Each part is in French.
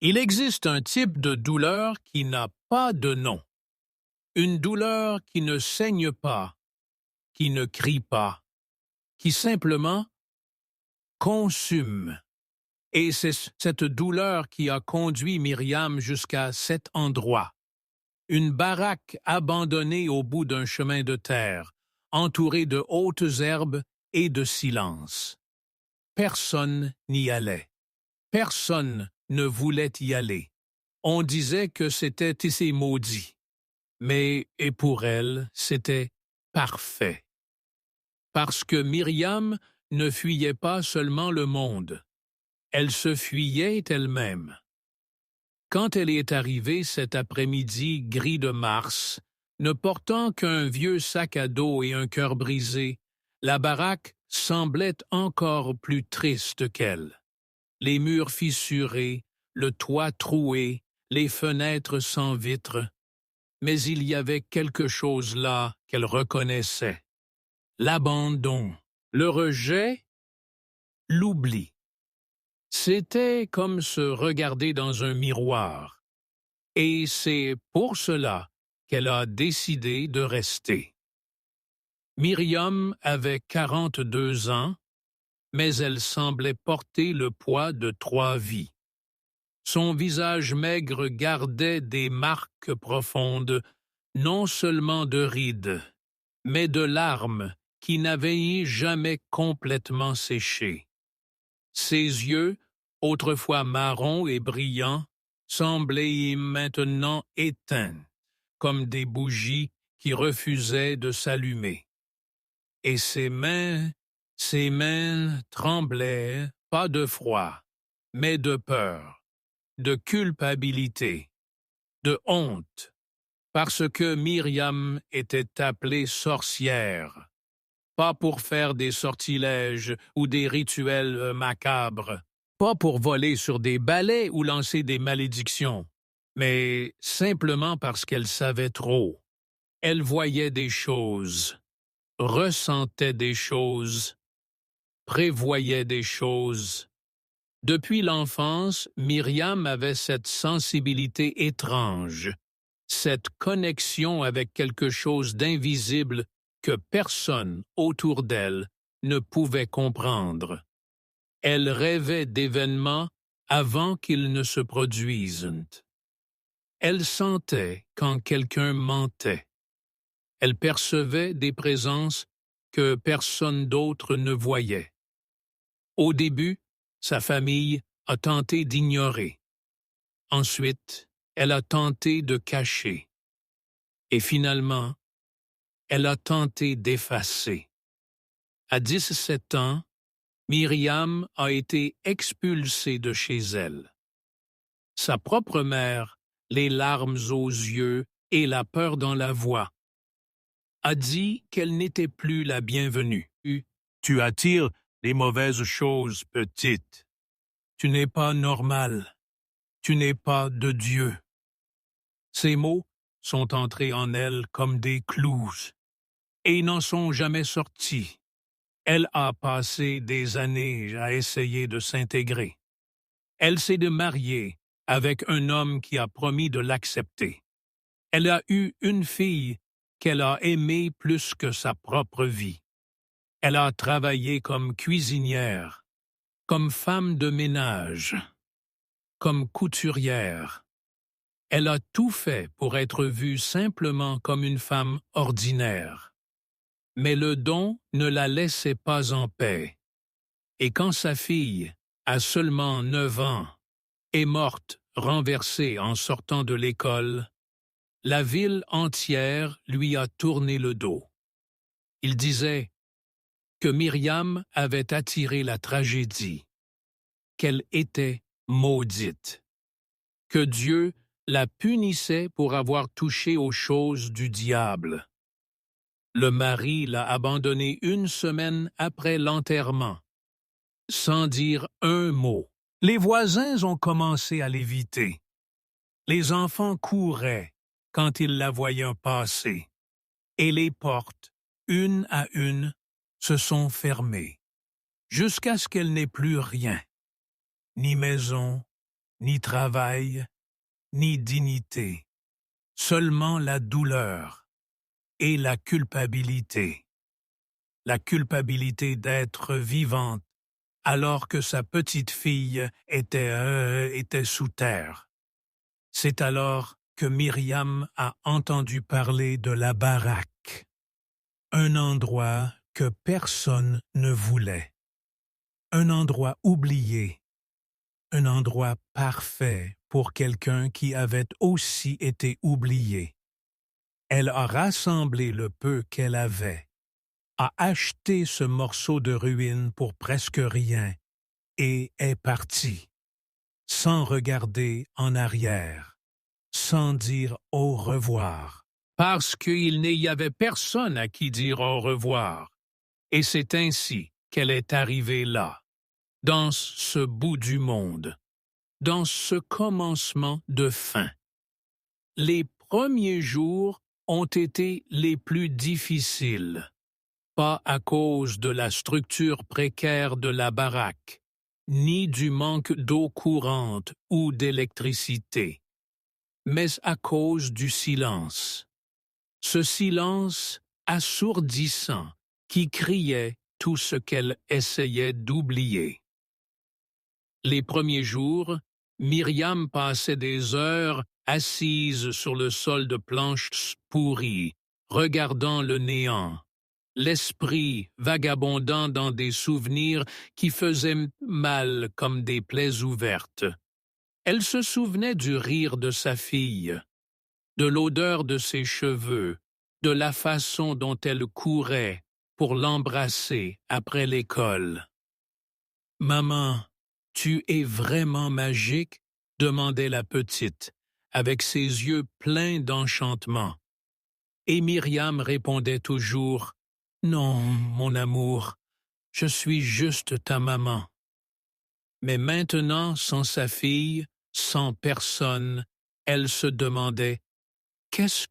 Il existe un type de douleur qui n'a pas de nom. Une douleur qui ne saigne pas, qui ne crie pas, qui simplement consume. Et c'est cette douleur qui a conduit Myriam jusqu'à cet endroit. Une baraque abandonnée au bout d'un chemin de terre, entourée de hautes herbes et de silence. Personne n'y allait. Personne ne voulait y aller. On disait que c'était ici maudit. Mais, et pour elle, c'était parfait. Parce que Myriam ne fuyait pas seulement le monde. Elle se fuyait elle-même. Quand elle est arrivée cet après-midi gris de mars, ne portant qu'un vieux sac à dos et un cœur brisé, la baraque semblait encore plus triste qu'elle. Les murs fissurés, le toit troué, les fenêtres sans vitres. Mais il y avait quelque chose là qu'elle reconnaissait. L'abandon, le rejet, l'oubli. C'était comme se regarder dans un miroir. Et c'est pour cela qu'elle a décidé de rester. Myriam avait 42 ans, mais elle semblait porter le poids de 3 vies. Son visage maigre gardait des marques profondes, non seulement de rides, mais de larmes qui n'avaient jamais complètement séché. Ses yeux, autrefois marrons et brillants, semblaient maintenant éteints, comme des bougies qui refusaient de s'allumer. Et ses mains tremblaient, pas de froid, mais de peur, de culpabilité, de honte, parce que Myriam était appelée sorcière, pas pour faire des sortilèges ou des rituels macabres, pas pour voler sur des balais ou lancer des malédictions, mais simplement parce qu'elle savait trop. Elle voyait des choses, ressentait des choses, prévoyait des choses. Depuis l'enfance, Myriam avait cette sensibilité étrange, cette connexion avec quelque chose d'invisible que personne autour d'elle ne pouvait comprendre. Elle rêvait d'événements avant qu'ils ne se produisent. Elle sentait quand quelqu'un mentait. Elle percevait des présences que personne d'autre ne voyait. Au début, sa famille a tenté d'ignorer. Ensuite, elle a tenté de cacher. Et finalement, elle a tenté d'effacer. À 17 ans, Myriam a été expulsée de chez elle. Sa propre mère, les larmes aux yeux et la peur dans la voix, a dit qu'elle n'était plus la bienvenue. Tu attires les mauvaises choses, petite. Tu n'es pas normale. Tu n'es pas de Dieu. Ces mots sont entrés en elle comme des clous et n'en sont jamais sortis. Elle a passé des années à essayer de s'intégrer. Elle s'est mariée avec un homme qui a promis de l'accepter. Elle a eu une fille qu'elle a aimée plus que sa propre vie. Elle a travaillé comme cuisinière, comme femme de ménage, comme couturière. Elle a tout fait pour être vue simplement comme une femme ordinaire. Mais le don ne la laissait pas en paix. Et quand sa fille, à seulement 9 ans, est morte renversée en sortant de l'école, la ville entière lui a tourné le dos. Il disait que Myriam avait attiré la tragédie, qu'elle était maudite, que Dieu la punissait pour avoir touché aux choses du diable. Le mari l'a abandonnée 1 semaine après l'enterrement, sans dire un mot. Les voisins ont commencé à l'éviter. Les enfants couraient quand ils la voyaient passer, et les portes, une à une, se sont fermées, jusqu'à ce qu'elle n'ait plus rien, ni maison, ni travail, ni dignité, seulement la douleur et la culpabilité d'être vivante alors que sa petite fille était sous terre. C'est alors que Myriam a entendu parler de la baraque, un endroit que personne ne voulait, un endroit oublié, un endroit parfait pour quelqu'un qui avait aussi été oublié. Elle a rassemblé le peu qu'elle avait, a acheté ce morceau de ruine pour presque rien et est partie, sans regarder en arrière, sans dire au revoir. Parce qu'il n'y avait personne à qui dire au revoir. Et c'est ainsi qu'elle est arrivée là, dans ce bout du monde, dans ce commencement de fin. Les premiers jours ont été les plus difficiles, pas à cause de la structure précaire de la baraque, ni du manque d'eau courante ou d'électricité, mais à cause du silence. Ce silence assourdissant qui criait tout ce qu'elle essayait d'oublier. Les premiers jours, Myriam passait des heures assise sur le sol de planches pourries, regardant le néant, l'esprit vagabondant dans des souvenirs qui faisaient mal comme des plaies ouvertes. Elle se souvenait du rire de sa fille, de l'odeur de ses cheveux, de la façon dont elle courait pour l'embrasser après l'école. « Maman, tu es vraiment magique ?» demandait la petite, avec ses yeux pleins d'enchantement. Et Myriam répondait toujours « Non, mon amour, je suis juste ta maman. » Mais maintenant, sans sa fille, sans personne, elle se demandait « Qu'est-ce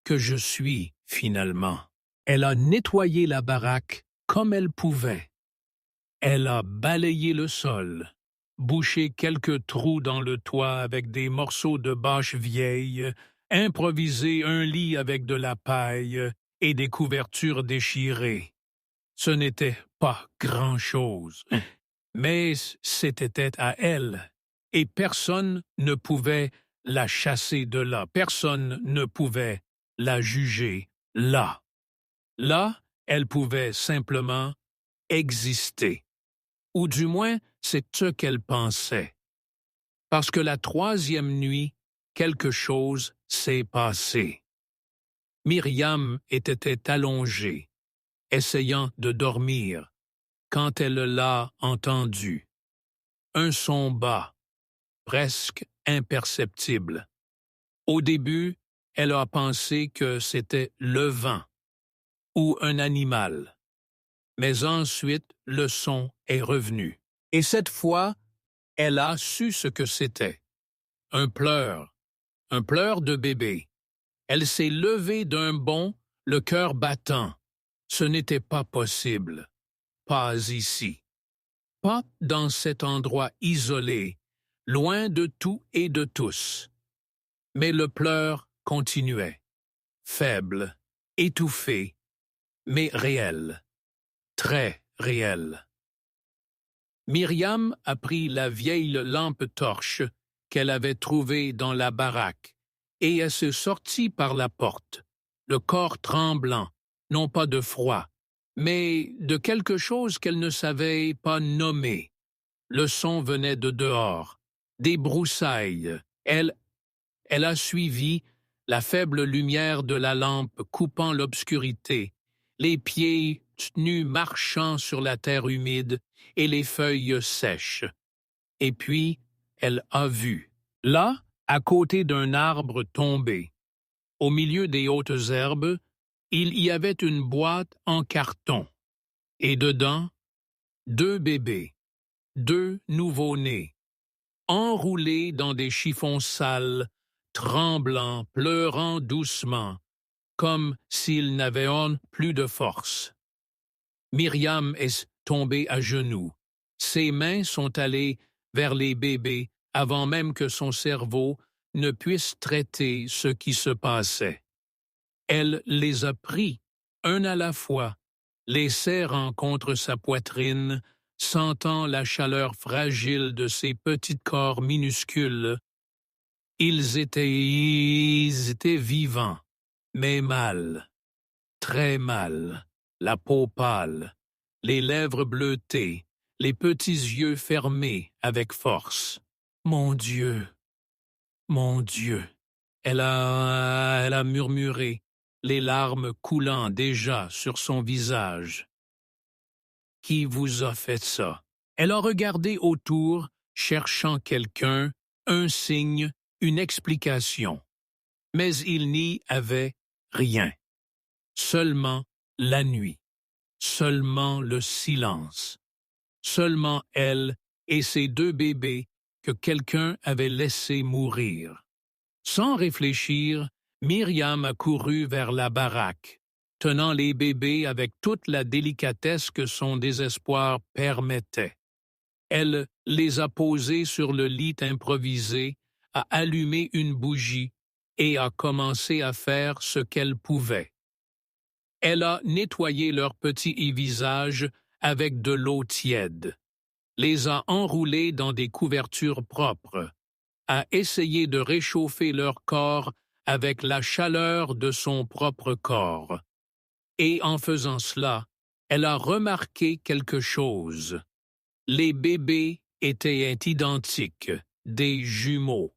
que je suis, finalement? » Elle a nettoyé la baraque comme elle pouvait. Elle a balayé le sol, bouché quelques trous dans le toit avec des morceaux de bâche vieille, improvisé un lit avec de la paille et des couvertures déchirées. Ce n'était pas grand-chose, mais c'était à elle, et personne ne pouvait la chasser de là, personne ne pouvait la juger là. Là, elle pouvait simplement exister. Ou du moins, c'est ce qu'elle pensait. Parce que la troisième nuit, quelque chose s'est passé. Myriam était allongée, essayant de dormir, quand elle l'a entendu. Un son bas, presque imperceptible. Au début, elle a pensé que c'était le vent ou un animal. Mais ensuite, le son est revenu. Et cette fois, elle a su ce que c'était. Un pleur de bébé. Elle s'est levée d'un bond, le cœur battant. Ce n'était pas possible. Pas ici. Pas dans cet endroit isolé, loin de tout et de tous. Mais le pleur continuait. Faible, étouffé, mais réel. Très réel. Myriam a pris la vieille lampe torche qu'elle avait trouvée dans la baraque et elle s'est sortie par la porte, le corps tremblant, non pas de froid, mais de quelque chose qu'elle ne savait pas nommer. Le son venait de dehors, des broussailles. Elle a suivi la faible lumière de la lampe coupant l'obscurité, les pieds nus marchant sur la terre humide et les feuilles sèches. Et puis, elle a vu. Là, à côté d'un arbre tombé, au milieu des hautes herbes, il y avait une boîte en carton. Et dedans, 2 bébés, 2 nouveau-nés, enroulés dans des chiffons sales, tremblants, pleurant doucement, comme s'ils n'avaient plus de force. Myriam est tombée à genoux. Ses mains sont allées vers les bébés avant même que son cerveau ne puisse traiter ce qui se passait. Elle les a pris, un à la fois, les serrant contre sa poitrine, sentant la chaleur fragile de ses petits corps minuscules. Ils étaient vivants, mais mal, très mal, la peau pâle, les lèvres bleutées, les petits yeux fermés avec force. Mon Dieu, mon Dieu, elle a murmuré, les larmes coulant déjà sur son visage. Qui vous a fait ça? Elle a regardé autour, cherchant quelqu'un, un signe, une explication. Mais il n'y avait rien. Seulement la nuit. Seulement le silence. Seulement elle et ses deux bébés que quelqu'un avait laissés mourir. Sans réfléchir, Myriam a couru vers la baraque, tenant les bébés avec toute la délicatesse que son désespoir permettait. Elle les a posés sur le lit improvisé, a allumé une bougie et a commencé à faire ce qu'elle pouvait. Elle a nettoyé leurs petits visages avec de l'eau tiède, les a enroulés dans des couvertures propres, a essayé de réchauffer leur corps avec la chaleur de son propre corps. Et en faisant cela, elle a remarqué quelque chose. Les bébés étaient identiques, des jumeaux,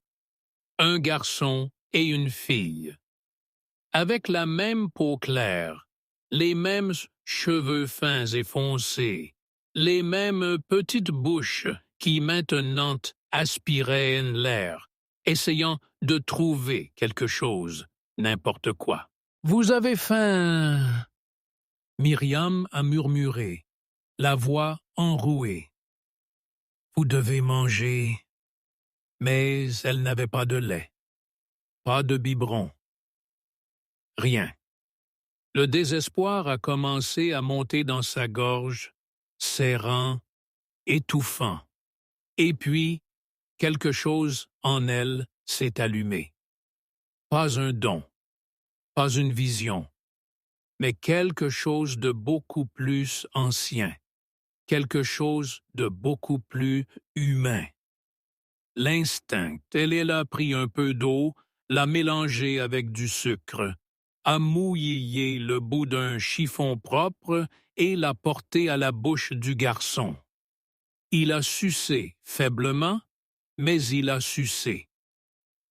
un garçon et une fille. Avec la même peau claire, les mêmes cheveux fins et foncés, les mêmes petites bouches qui maintenant aspiraient l'air, essayant de trouver quelque chose, n'importe quoi. « Vous avez faim ?» Myriam a murmuré, la voix enrouée. « Vous devez manger. » Mais elle n'avait pas de lait, pas de biberon. Rien. Le désespoir a commencé à monter dans sa gorge, serrant, étouffant. Et puis, quelque chose en elle s'est allumé. Pas un don, pas une vision, mais quelque chose de beaucoup plus ancien, quelque chose de beaucoup plus humain. L'instinct, elle a pris un peu d'eau, l'a mélangé avec du sucre, a mouillé le bout d'un chiffon propre et l'a porté à la bouche du garçon. Il a sucé faiblement, mais il a sucé.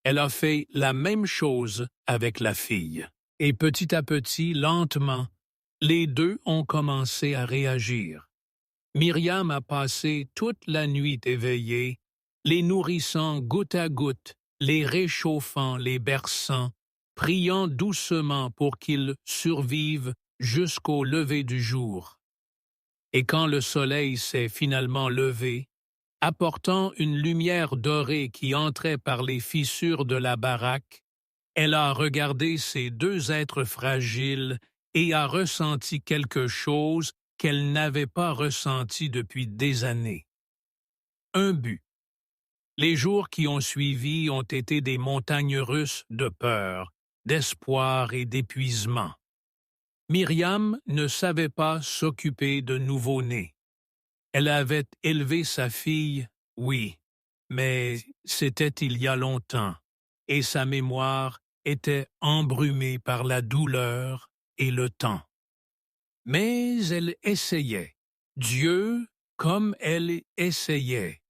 Elle a fait la même chose avec la fille. Et petit à petit, lentement, les deux ont commencé à réagir. Myriam a passé toute la nuit éveillée, les nourrissant goutte à goutte, les réchauffant, les berçant, priant doucement pour qu'ils survivent jusqu'au lever du jour. Et quand le soleil s'est finalement levé, apportant une lumière dorée qui entrait par les fissures de la baraque, elle a regardé ces deux êtres fragiles et a ressenti quelque chose qu'elle n'avait pas ressenti depuis des années. Un but. Les jours qui ont suivi ont été des montagnes russes de peur, d'espoir et d'épuisement. Myriam ne savait pas s'occuper de nouveau-nés. Elle avait élevé sa fille, oui, mais c'était il y a longtemps, et sa mémoire était embrumée par la douleur et le temps. Mais elle essayait, Dieu comme elle essayait.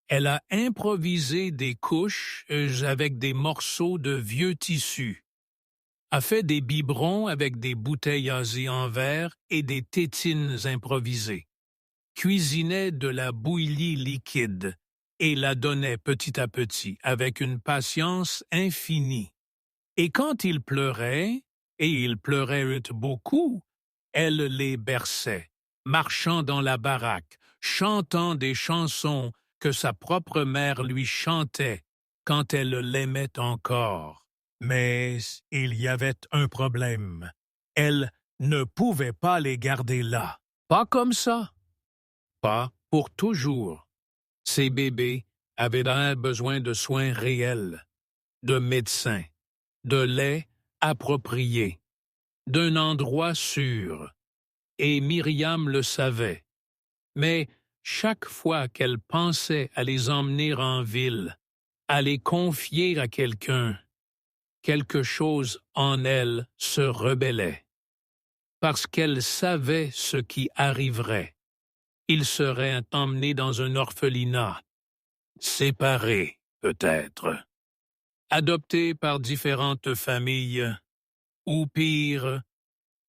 Elle a improvisé des couches avec des morceaux de vieux tissu, a fait des biberons avec des bouteilles asées en verre et des tétines improvisées, cuisinait de la bouillie liquide et la donnait petit à petit avec une patience infinie. Et quand il pleurait, et il pleurait beaucoup, elle les berçait, marchant dans la baraque, chantant des chansons que sa propre mère lui chantait quand elle l'aimait encore. Mais il y avait un problème. Elle ne pouvait pas les garder là. Pas comme ça. Pas pour toujours. Ces bébés avait besoin de soins réels, de médecins, de lait approprié, d'un endroit sûr, et Myriam le savait. Mais chaque fois qu'elle pensait à les emmener en ville, à les confier à quelqu'un, quelque chose en elle se rebellait. Parce qu'elle savait ce qui arriverait. Ils seraient emmenés dans un orphelinat, séparés peut-être, adoptés par différentes familles, ou pire,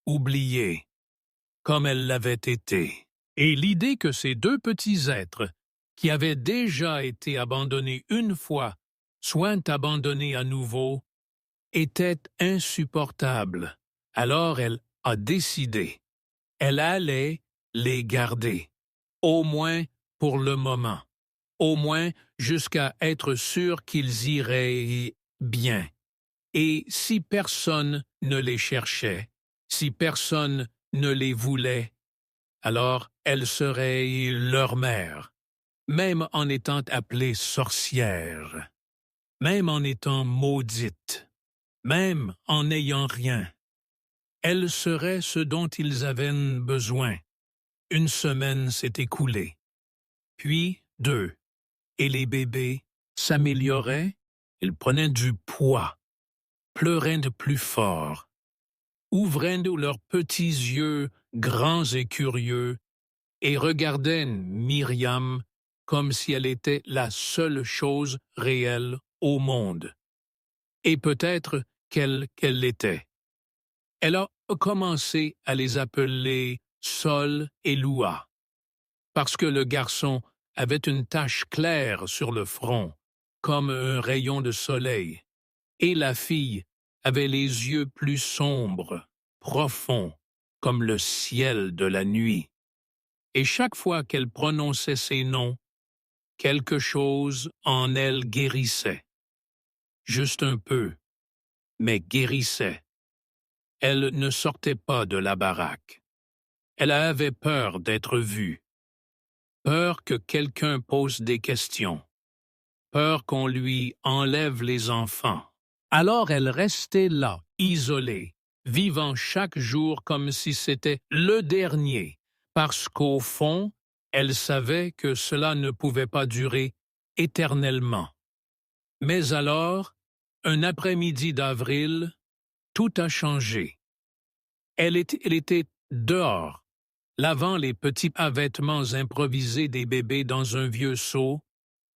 oubliés, comme elle l'avait été. Et l'idée que ces deux petits êtres, qui avaient déjà été abandonnés une fois, soient abandonnés à nouveau, était insupportable. Alors elle a décidé. Elle allait les garder, au moins pour le moment, au moins jusqu'à être sûre qu'ils iraient bien. Et si personne ne les cherchait, si personne ne les voulait, alors elle serait leur mère, même en étant appelée sorcière, même en étant maudite, même en n'ayant rien. Elle serait ce dont ils avaient besoin. Une semaine s'est écoulée, puis deux, et les bébés s'amélioraient, ils prenaient du poids, pleuraient de plus fort, ouvraient leurs petits yeux grands et curieux, et regardaient Myriam comme si elle était la seule chose réelle au monde. Et peut-être qu'elle l'était. Elle a commencé à les appeler Sol et Loua, parce que le garçon avait une tache claire sur le front, comme un rayon de soleil, et la fille avait les yeux plus sombres, profonds, comme le ciel de la nuit. Et chaque fois qu'elle prononçait ces noms, quelque chose en elle guérissait. Juste un peu, mais guérissait. Elle ne sortait pas de la baraque. Elle avait peur d'être vue, peur que quelqu'un pose des questions, peur qu'on lui enlève les enfants. Alors elle restait là, isolée, vivant chaque jour comme si c'était le dernier, parce qu'au fond, elle savait que cela ne pouvait pas durer éternellement. Mais alors, un après-midi d'avril, tout a changé. Elle était dehors, lavant les petits vêtements improvisés des bébés dans un vieux seau,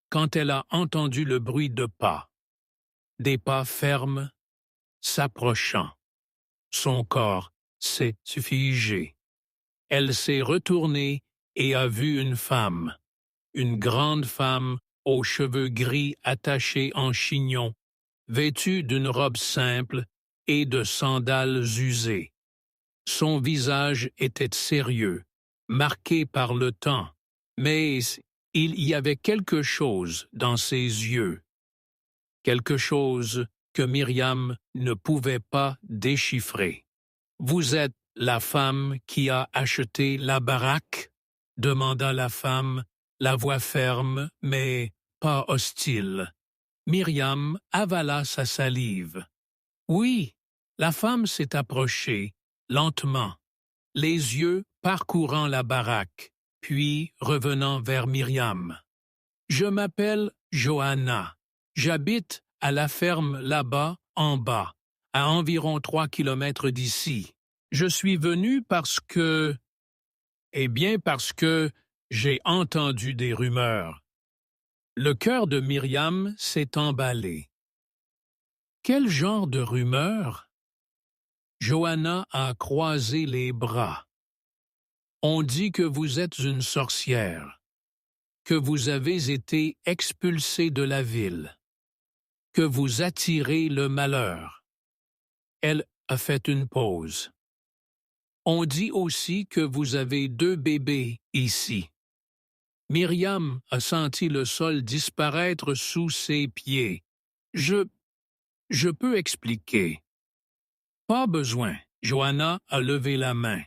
quand elle a entendu le bruit de pas. Des pas fermes, s'approchant. Son corps s'est figé. Elle s'est retournée et a vu une grande femme aux cheveux gris attachés en chignon, vêtue d'une robe simple et de sandales usées. Son visage était sérieux, marqué par le temps, mais il y avait quelque chose dans ses yeux, quelque chose que Myriam ne pouvait pas déchiffrer. « Vous êtes la femme qui a acheté la baraque ?» demanda la femme, la voix ferme, mais pas hostile. Myriam avala sa salive. Oui, la femme s'est approchée, lentement, les yeux parcourant la baraque, puis revenant vers Myriam. « Je m'appelle Johanna. J'habite à la ferme là-bas, en bas, à environ 3 kilomètres d'ici. Je suis venue parce que... parce que j'ai entendu des rumeurs. » Le cœur de Myriam s'est emballé. Quel genre de rumeurs? Johanna a croisé les bras. On dit que vous êtes une sorcière, que vous avez été expulsée de la ville, que vous attirez le malheur. Elle a fait une pause. On dit aussi que vous avez 2 bébés ici. Myriam a senti le sol disparaître sous ses pieds. Je peux expliquer. Pas besoin. Johanna a levé la main.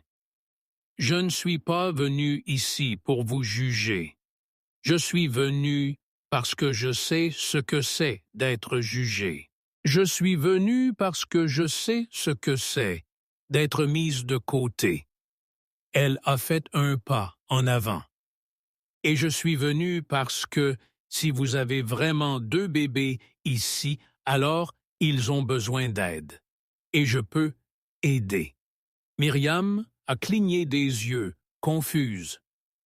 Je ne suis pas venu ici pour vous juger. Je suis venu parce que je sais ce que c'est d'être jugé. Je suis venu parce que je sais ce que c'est d'être mise de côté. Elle a fait un pas en avant. Et je suis venu parce que si vous avez vraiment 2 bébés ici, alors ils ont besoin d'aide. Et je peux aider. Myriam a cligné des yeux, confuse.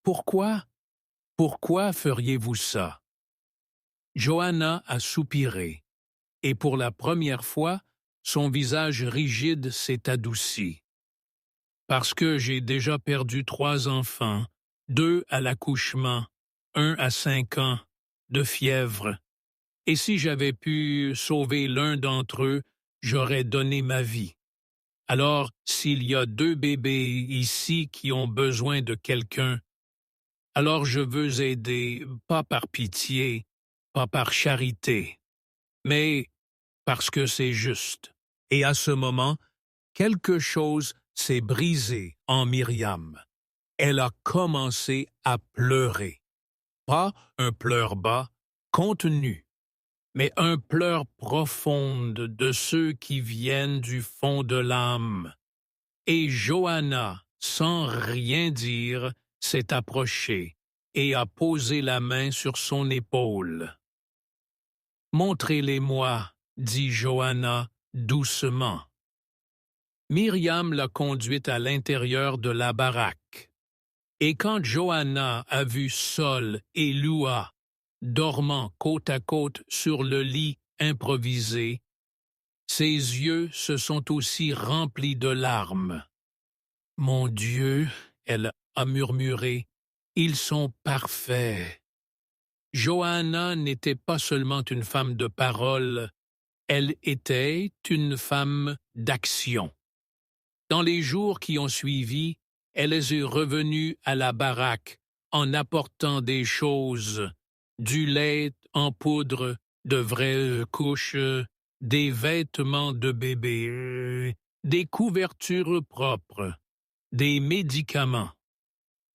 Pourquoi? Pourquoi feriez-vous ça? Johanna a soupiré, et pour la première fois, son visage rigide s'est adouci. Parce que j'ai déjà perdu 3 enfants, 2 à l'accouchement, 1 à 5 ans, de fièvre, et si j'avais pu sauver l'un d'entre eux, j'aurais donné ma vie. Alors, s'il y a 2 bébés ici qui ont besoin de quelqu'un, alors je veux aider, pas par pitié, pas par charité, mais parce que c'est juste. Et à ce moment, quelque chose s'est brisé en Myriam. Elle a commencé à pleurer. Pas un pleur bas, contenu, mais un pleur profond de ceux qui viennent du fond de l'âme. Et Johanna, sans rien dire, s'est approchée et a posé la main sur son épaule. « Montrez-les-moi, » dit Johanna doucement. Myriam l'a conduite à l'intérieur de la baraque. Et quand Johanna a vu Sol et Lua dormant côte à côte sur le lit improvisé, ses yeux se sont aussi remplis de larmes. « Mon Dieu, » elle a murmuré, « ils sont parfaits. » Johanna n'était pas seulement une femme de parole, elle était une femme d'action. Dans les jours qui ont suivi, elle est revenue à la baraque en apportant des choses, du lait en poudre, de vraies couches, des vêtements de bébé, des couvertures propres, des médicaments.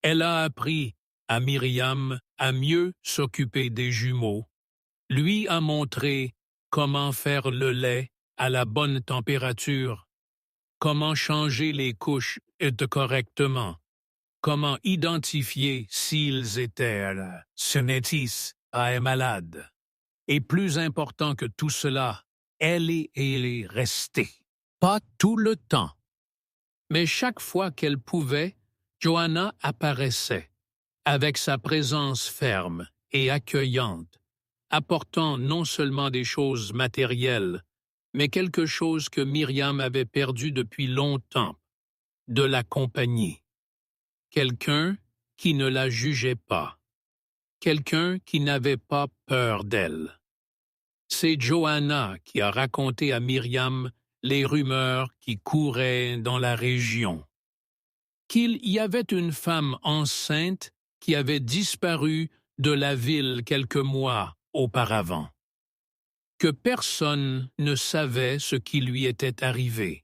Elle a appris à Myriam à mieux s'occuper des jumeaux, lui a montré comment faire le lait à la bonne température, comment changer les couches correctement, comment identifier s'ils étaient sénétis à malade. Et plus important que tout cela, elle est restée. Pas tout le temps. Mais chaque fois qu'elle pouvait, Johanna apparaissait, avec sa présence ferme et accueillante, apportant non seulement des choses matérielles, mais quelque chose que Myriam avait perdu depuis longtemps, de la compagnie. Quelqu'un qui ne la jugeait pas. Quelqu'un qui n'avait pas peur d'elle. C'est Johanna qui a raconté à Myriam les rumeurs qui couraient dans la région. Qu'il y avait une femme enceinte qui avait disparu de la ville quelques mois auparavant. Que personne ne savait ce qui lui était arrivé.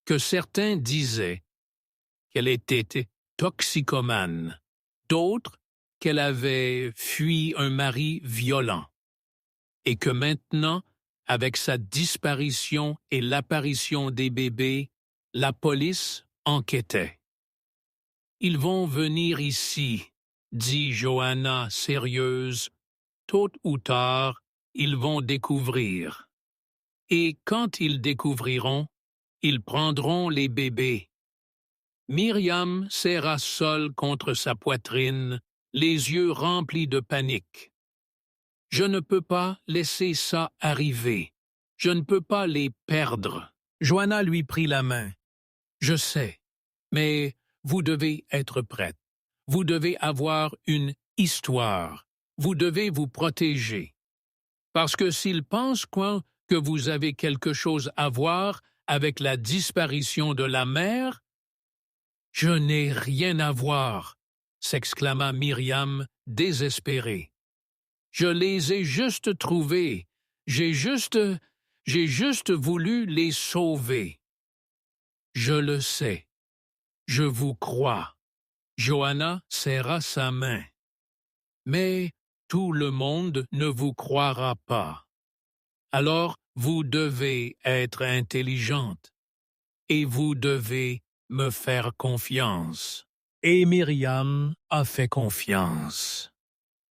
Que certains disaient qu'elle était toxicomane, d'autres qu'elle avait fui un mari violent, et que maintenant, avec sa disparition et l'apparition des bébés, la police enquêtait. « Ils vont venir ici, » dit Johanna sérieuse, « tôt ou tard, ils vont découvrir. Et quand ils découvriront, ils prendront les bébés. » Myriam serra Sol contre sa poitrine, les yeux remplis de panique. « Je ne peux pas laisser ça arriver. Je ne peux pas les perdre. » Johanna lui prit la main. « Je sais, mais vous devez être prête. Vous devez avoir une histoire. Vous devez vous protéger. Parce que s'ils pensent que vous avez quelque chose à voir avec la disparition de la mère, « Je n'ai rien à voir, » s'exclama Myriam, désespérée. « Je les ai juste trouvés. J'ai juste voulu les sauver. » « Je le sais. Je vous crois. » Johanna serra sa main. « Mais tout le monde ne vous croira pas. Alors, vous devez être intelligente et vous devez me faire confiance. Et Myriam a fait confiance.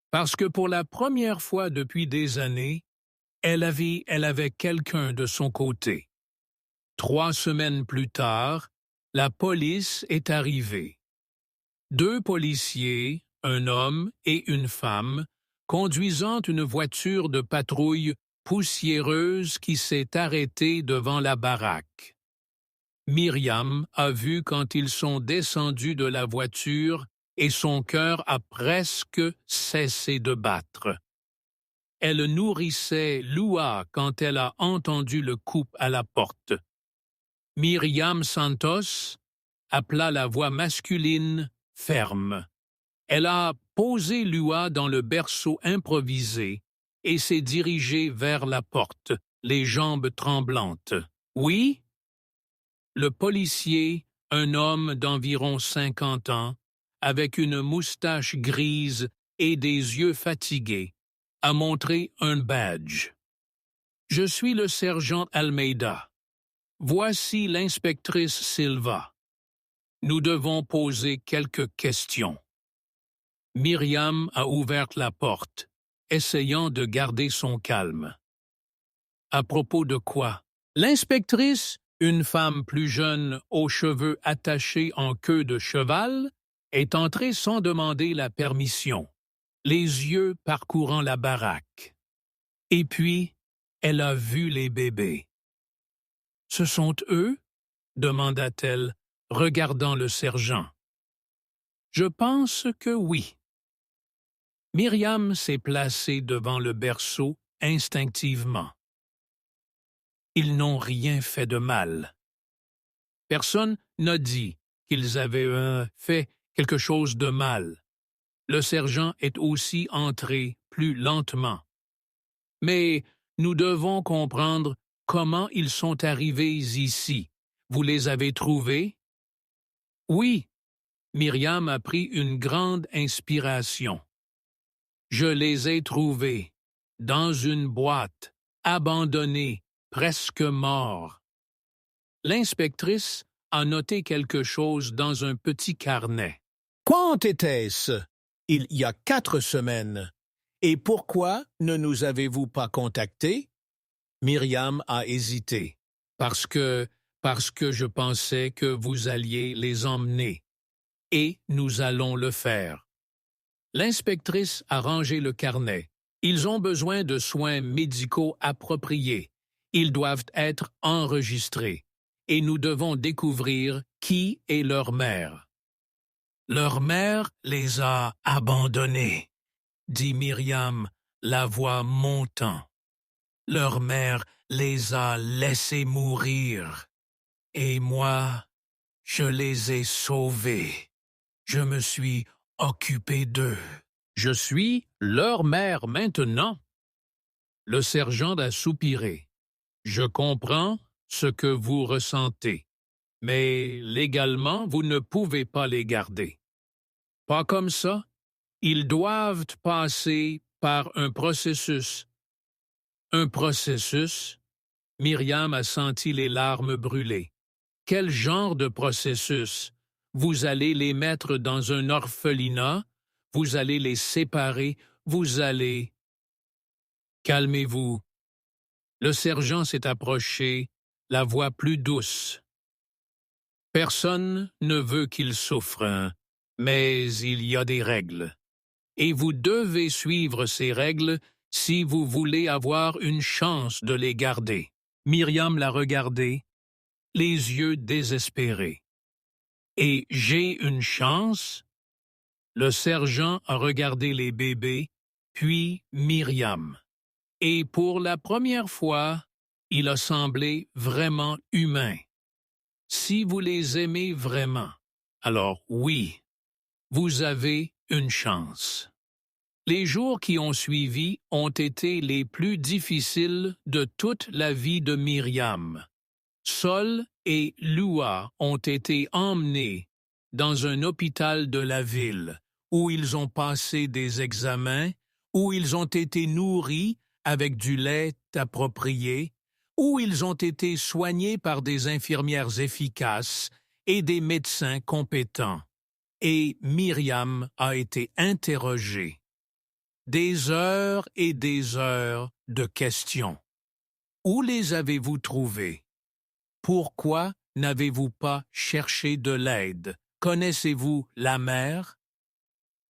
Parce que pour la première fois depuis des années, elle avait quelqu'un de son côté. 3 semaines plus tard, la police est arrivée. 2 policiers, un homme et une femme, conduisant une voiture de patrouille poussiéreuse qui s'est arrêtée devant la baraque. Myriam a vu quand ils sont descendus de la voiture et son cœur a presque cessé de battre. Elle nourrissait Lua quand elle a entendu le coup à la porte. Myriam Santos appela la voix masculine ferme. Elle a posé Lua dans le berceau improvisé et s'est dirigée vers la porte, les jambes tremblantes. « Oui ?» Le policier, un homme d'environ 50 ans, avec une moustache grise et des yeux fatigués, a montré un badge. « Je suis le sergent Almeida. Voici l'inspectrice Silva. Nous devons poser quelques questions. » Myriam a ouvert la porte, essayant de garder son calme. « À propos de quoi? » L'inspectrice, une femme plus jeune aux cheveux attachés en queue de cheval, est entrée sans demander la permission, les yeux parcourant la baraque. Et puis, elle a vu les bébés. « Ce sont eux? » demanda-t-elle, regardant le sergent. « Je pense que oui. » Myriam s'est placée devant le berceau instinctivement. Ils n'ont rien fait de mal. Personne n'a dit qu'ils avaient fait quelque chose de mal. Le sergent est aussi entré plus lentement. Mais nous devons comprendre comment ils sont arrivés ici. Vous les avez trouvés? Oui. Myriam a pris une grande inspiration. Je les ai trouvés dans une boîte, abandonnée, presque morts. L'inspectrice a noté quelque chose dans un petit carnet. Quand était-ce? Il y a 4 semaines. Et pourquoi ne nous avez-vous pas contactés? Myriam a hésité. Parce que je pensais que vous alliez les emmener. Et nous allons le faire. L'inspectrice a rangé le carnet. Ils ont besoin de soins médicaux appropriés. Ils doivent être enregistrés. Et nous devons découvrir qui est leur mère. Leur mère les a abandonnés, dit Myriam, la voix montant. Leur mère les a laissés mourir. Et moi, je les ai sauvés. Je me suis occupé d'eux. Je suis leur mère maintenant. Le sergent a soupiré. Je comprends ce que vous ressentez, mais légalement, vous ne pouvez pas les garder. Pas comme ça. Ils doivent passer par un processus. Un processus? Myriam a senti les larmes brûler. Quel genre de processus? Vous allez les mettre dans un orphelinat? Vous allez les séparer? Vous allez... Calmez-vous. Le sergent s'est approché, la voix plus douce. Personne ne veut qu'ils souffrent, mais il y a des règles. Et vous devez suivre ces règles si vous voulez avoir une chance de les garder. Myriam l'a regardé, les yeux désespérés. Et j'ai une chance? Le sergent a regardé les bébés, puis Myriam. Et pour la première fois, il a semblé vraiment humain. Si vous les aimez vraiment, alors oui, vous avez une chance. Les jours qui ont suivi ont été les plus difficiles de toute la vie de Myriam. Sol et Lua ont été emmenés dans un hôpital de la ville, où ils ont passé des examens, où ils ont été nourris avec du lait approprié, où ils ont été soignés par des infirmières efficaces et des médecins compétents. Et Myriam a été interrogée. Des heures et des heures de questions. Où les avez-vous trouvés? Pourquoi n'avez-vous pas cherché de l'aide? Connaissez-vous la mère?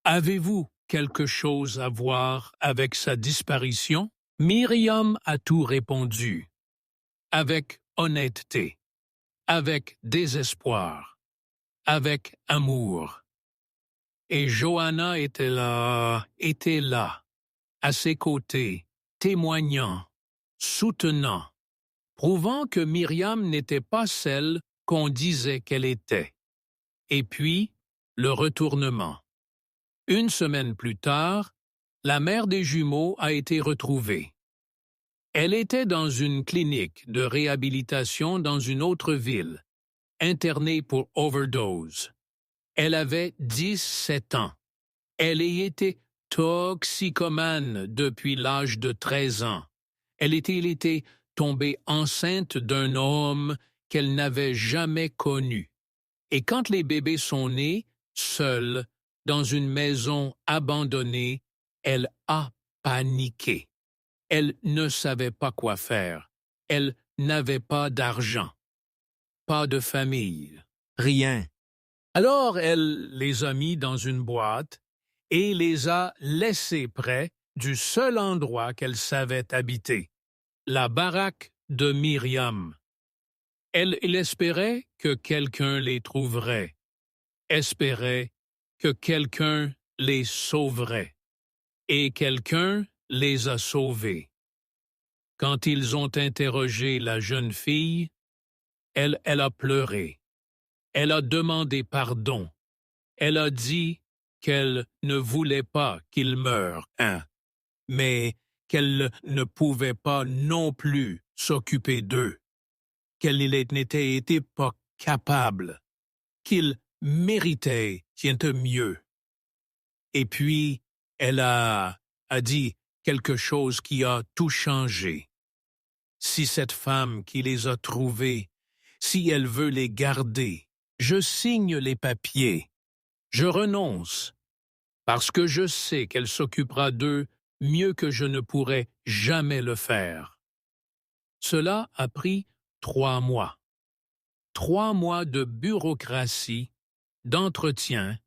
Avez-vous quelque chose à voir avec sa disparition? Myriam a tout répondu, avec honnêteté, avec désespoir, avec amour. Et Johanna était là, à ses côtés, témoignant, soutenant, prouvant que Myriam n'était pas celle qu'on disait qu'elle était. Et puis, le retournement. Une semaine plus tard, la mère des jumeaux a été retrouvée. Elle était dans une clinique de réhabilitation dans une autre ville, internée pour overdose. Elle avait 17 ans. Elle y était toxicomane depuis l'âge de 13 ans. Elle était tombée enceinte d'un homme qu'elle n'avait jamais connu. Et quand les bébés sont nés, seuls, dans une maison abandonnée, elle a paniqué. Elle ne savait pas quoi faire. Elle n'avait pas d'argent, pas de famille, rien. Alors elle les a mis dans une boîte et les a laissés près du seul endroit qu'elle savait habiter, la baraque de Myriam. Elle espérait que quelqu'un les trouverait, espérait que quelqu'un les sauverait, et quelqu'un les a sauvés. Quand ils ont interrogé la jeune fille, elle a pleuré. Elle a demandé pardon. Elle a dit qu'elle ne voulait pas qu'il meure, mais qu'elle ne pouvait pas non plus s'occuper d'eux, qu'elle n'était pas capable, qu'ils méritaient mieux. Et puis, elle a dit quelque chose qui a tout changé. Si cette femme qui les a trouvés, si elle veut les garder, je signe les papiers. Je renonce, parce que je sais qu'elle s'occupera d'eux mieux que je ne pourrais jamais le faire. Cela a pris 3 mois. 3 mois de bureaucratie, d'entretien,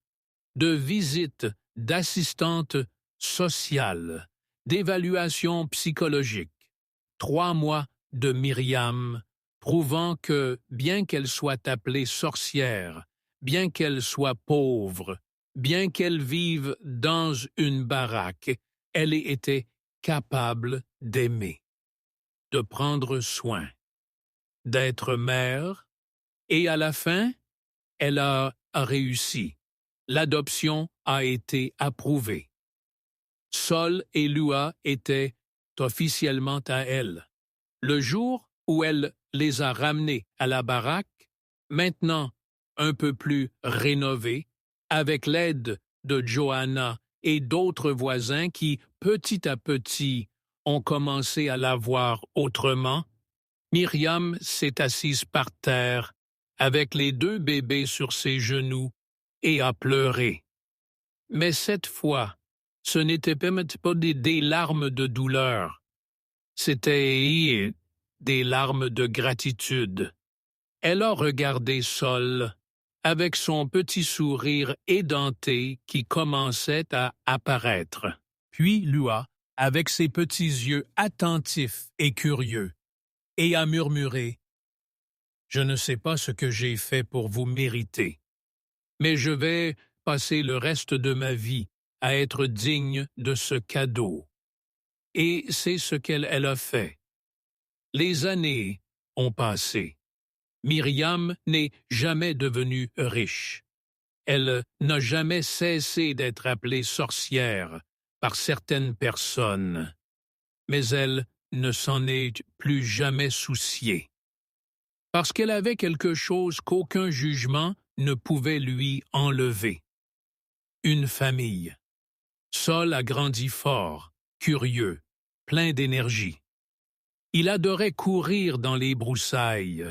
de visites d'assistantes sociales, d'évaluation psychologique. 3 mois de Myriam, prouvant que, bien qu'elle soit appelée sorcière, bien qu'elle soit pauvre, bien qu'elle vive dans une baraque, elle était capable d'aimer, de prendre soin, d'être mère, et à la fin, elle a réussi. L'adoption a été approuvée. Sol et Lua étaient officiellement à elle. Le jour où elle les a ramenés à la baraque, maintenant un peu plus rénovée, avec l'aide de Johanna et d'autres voisins qui, petit à petit, ont commencé à la voir autrement, Myriam s'est assise par terre, avec les 2 bébés sur ses genoux, et a pleuré. Mais cette fois, ce n'était pas des larmes de douleur, c'était des larmes de gratitude. Elle a regardé Sol, avec son petit sourire édenté qui commençait à apparaître. Puis Lua, avec ses petits yeux attentifs et curieux, et a murmuré « Je ne sais pas ce que j'ai fait pour vous mériter, mais je vais passer le reste de ma vie à être digne de ce cadeau. » Et c'est ce qu'elle a fait. Les années ont passé. Myriam n'est jamais devenue riche. Elle n'a jamais cessé d'être appelée sorcière par certaines personnes, mais elle ne s'en est plus jamais souciée. Parce qu'elle avait quelque chose qu'aucun jugement ne pouvait lui enlever. Une famille. Sol a grandi fort, curieux, plein d'énergie. Il adorait courir dans les broussailles,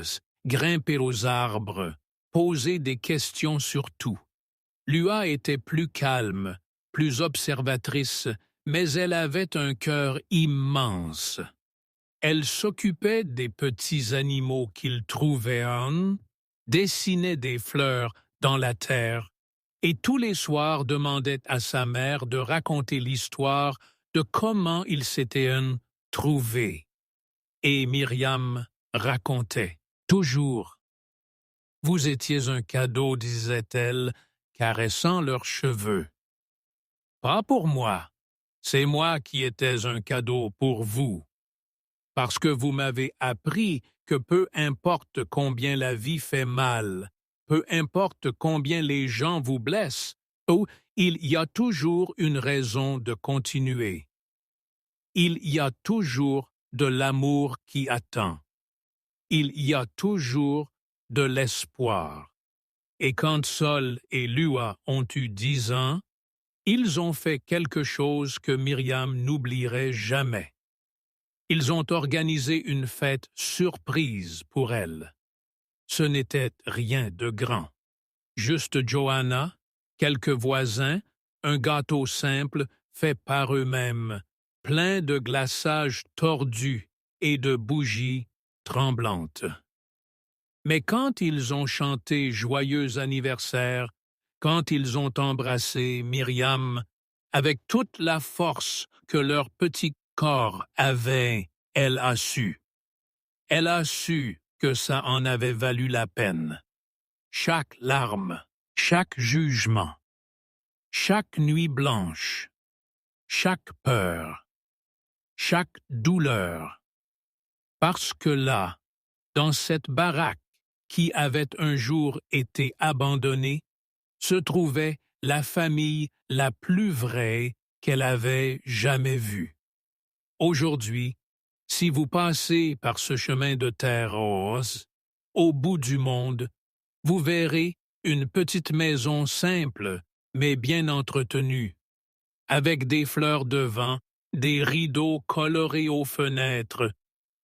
grimper aux arbres, poser des questions sur tout. Lua était plus calme, plus observatrice, mais elle avait un cœur immense. Elle s'occupait des petits animaux qu'il trouvait en, dessinait des fleurs dans la terre, et tous les soirs demandait à sa mère de raconter l'histoire de comment il s'était trouvé. Et Myriam racontait toujours. Vous étiez un cadeau, disait-elle, caressant leurs cheveux. Pas pour moi, c'est moi qui étais un cadeau pour vous, parce que vous m'avez appris que peu importe combien la vie fait mal, peu importe combien les gens vous blessent, il y a toujours une raison de continuer. Il y a toujours de l'amour qui attend. Il y a toujours de l'espoir. Et quand Sol et Lua ont eu 10 ans, ils ont fait quelque chose que Myriam n'oublierait jamais. Ils ont organisé une fête surprise pour elle. Ce n'était rien de grand. Juste Johanna, quelques voisins, un gâteau simple fait par eux-mêmes, plein de glaçage tordu et de bougies tremblantes. Mais quand ils ont chanté Joyeux anniversaire, quand ils ont embrassé Myriam, avec toute la force que leur petit corps avait, elle a su. Elle a su que ça en avait valu la peine. Chaque larme, chaque jugement, chaque nuit blanche, chaque peur, chaque douleur. Parce que là, dans cette baraque qui avait un jour été abandonnée, se trouvait la famille la plus vraie qu'elle avait jamais vue. Aujourd'hui, si vous passez par ce chemin de terre rose, au bout du monde, vous verrez une petite maison simple, mais bien entretenue, avec des fleurs devant, des rideaux colorés aux fenêtres,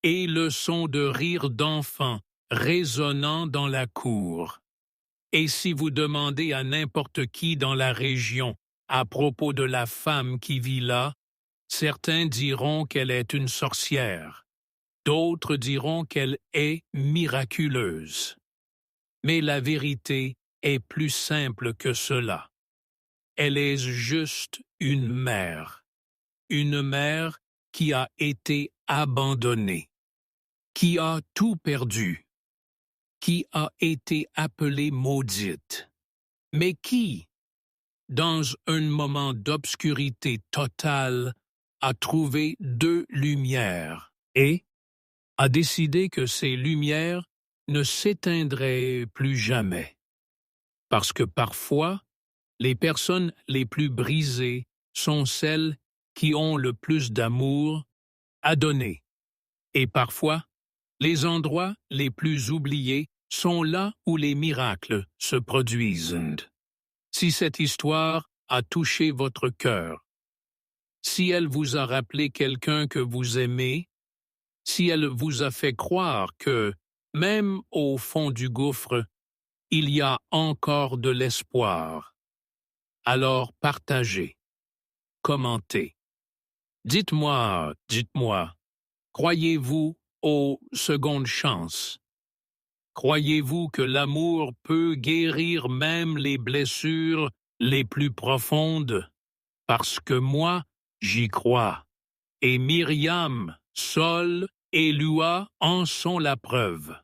et le son de rire d'enfants résonnant dans la cour. Et si vous demandez à n'importe qui dans la région à propos de la femme qui vit là, certains diront qu'elle est une sorcière, d'autres diront qu'elle est miraculeuse. Mais la vérité est plus simple que cela. Elle est juste une mère qui a été abandonnée, qui a tout perdu, qui a été appelée maudite, mais qui, dans un moment d'obscurité totale, a trouvé 2 lumières et a décidé que ces lumières ne s'éteindraient plus jamais. Parce que parfois, les personnes les plus brisées sont celles qui ont le plus d'amour à donner. Et parfois, les endroits les plus oubliés sont là où les miracles se produisent. Si cette histoire a touché votre cœur, si elle vous a rappelé quelqu'un que vous aimez, si elle vous a fait croire que, même au fond du gouffre, il y a encore de l'espoir, alors partagez, commentez. Dites-moi, croyez-vous aux secondes chances? Croyez-vous que l'amour peut guérir même les blessures les plus profondes? Parce que moi, j'y crois. Et Myriam, Sol et Lua en sont la preuve.